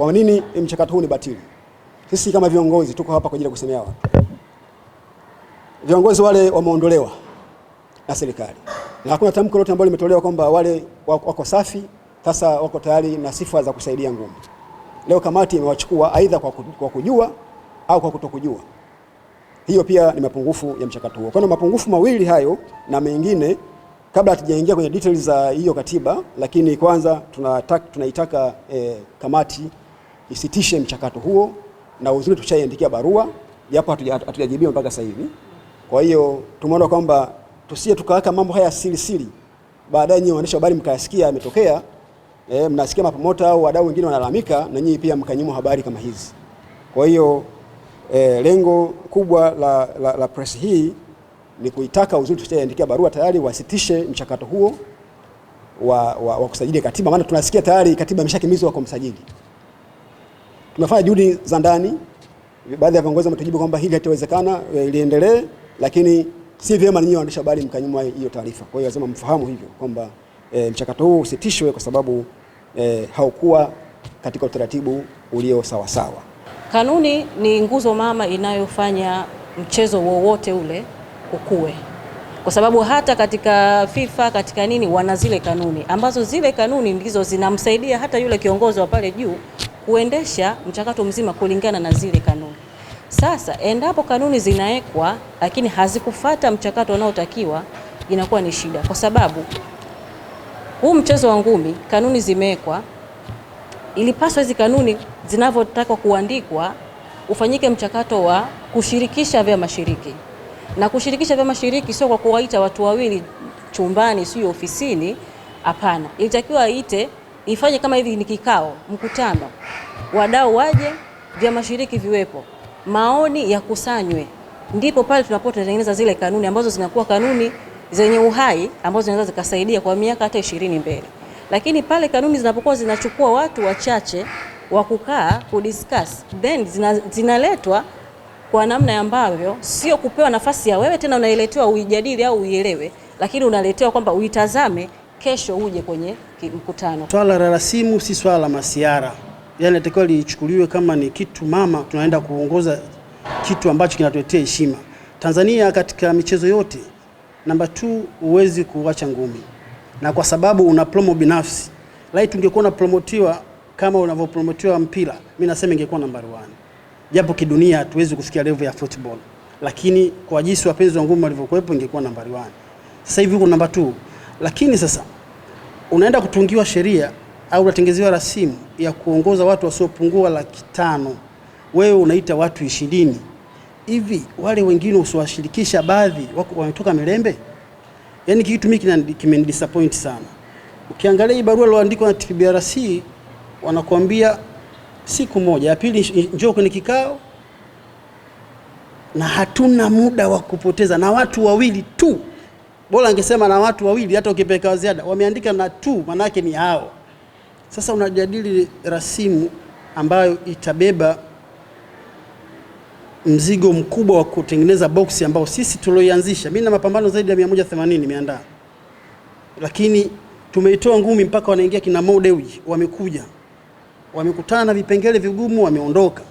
Kwa nini mchakato huu ni batili? Sisi kama viongozi tuko hapa kwa ajili ya kusemea watu. Viongozi wale wameondolewa na serikali. Na hakuna tamko lolote ambalo limetolewa kwamba wale wako safi, sasa wako tayari na sifa za kusaidia ngome. Leo kamati imewachukua aidha kwa kujua au kwa kutokujua. Hiyo pia ni mapungufu ya mchakato huo. Kwa hiyo mapungufu mawili hayo na mengine, kabla hatujaingia kwenye details za hiyo katiba, lakini kwanza tunaitaka kamati isitishe mchakato huo, na uzuri tushaiandikia barua japo hatujajibiwa mpaka sasa hivi. Kwa hiyo tumeona kwamba tusiye tukaweka mambo haya siri baadaye nyinyi waandishi habari mkayasikia yametokea, mnasikia mapomota au wadau wengine wanalalamika na nyinyi pia mkanyimwa habari kama hizi. Kwa hiyo lengo kubwa la press hii ni kuitaka uzuri tushaiandikia barua tayari wasitishe mchakato huo wa kusajili katiba, maana tunasikia tayari katiba imeshakimizwa kwa msajili. Tumefanya juhudi za ndani, baadhi ya viongozi wametujibu kwamba hili halitawezekana iliendelee, lakini si vyema ninyi waandishi habari mkanyimwa hiyo taarifa. Kwa hiyo lazima mfahamu hivyo kwamba mchakato huu usitishwe kwa sababu haukuwa katika utaratibu ulio sawa sawa. Kanuni ni nguzo mama inayofanya mchezo wowote ule ukue. Kwa sababu hata katika FIFA katika nini wana zile kanuni ambazo zile kanuni ndizo zinamsaidia hata yule kiongozi wa pale juu kuendesha mchakato mzima kulingana na zile kanuni. Sasa endapo kanuni zinawekwa lakini hazikufuata mchakato unaotakiwa, inakuwa ni shida, kwa sababu huu mchezo wa ngumi kanuni zimewekwa, ilipaswa hizi kanuni zinavyotaka kuandikwa ufanyike mchakato wa kushirikisha vyama shiriki. Na kushirikisha vyama shiriki sio kwa kuwaita watu wawili chumbani sio ofisini, hapana. Ilitakiwa ifanye kama hivi, ni kikao, mkutano, wadau waje, vyama shiriki viwepo, maoni yakusanywe, ndipo pale tunapotengeneza zile kanuni ambazo zinakuwa kanuni zenye uhai ambazo zinaweza zikasaidia kwa miaka hata 20 mbele. Lakini pale kanuni zinapokuwa zinachukua watu wachache wa kukaa kudiscuss, then zinaletwa kwa namna ambavyo sio kupewa nafasi ya wewe tena unailetewa uijadili au uielewe, lakini unaletewa kwamba uitazame kesho uje kwenye mkutano. Swala la rasimu si swala la masiara. Yaani natakiwa lichukuliwe kama ni kitu mama, tunaenda kuongoza kitu ambacho kinatuletea heshima. Tanzania katika michezo yote namba 2 huwezi kuacha ngumi. Na kwa sababu una promo binafsi, lai tungekuwa na promotiwa kama unavyopromotiwa mpira, mimi nasema ingekuwa nambari 1. Japo kidunia hatuwezi kufikia level ya football, lakini kwa jinsi wapenzi wa ngumi walivyokuepo ingekuwa nambari 1. Sasa hivi uko namba 2. Lakini sasa unaenda kutungiwa sheria au unatengezewa rasimu ya kuongoza watu wasiopungua 500,000. Wewe unaita watu 20. Hivi wale wengine usiwashirikisha, baadhi wametoka Milembe? Yaani kitu mimi kimenidisappoint sana. Ukiangalia hii barua iliyoandikwa na TBRC, wanakuambia siku moja, ya pili njoo kwenye kikao, na hatuna muda wa kupoteza, na watu wawili tu. Bora angesema na watu wawili, hata ukipeka ziada. Wameandika na tu, maana yake ni hao. Sasa unajadili rasimu ambayo itabeba mzigo mkubwa wa kutengeneza boksi ambao sisi tulioianzisha. Mimi na mapambano zaidi ya 180 nimeandaa. Lakini tumeitoa ngumi mpaka wanaingia kina Mo Dewji, wamekuja. Wamekutana na vipengele vigumu, wameondoka.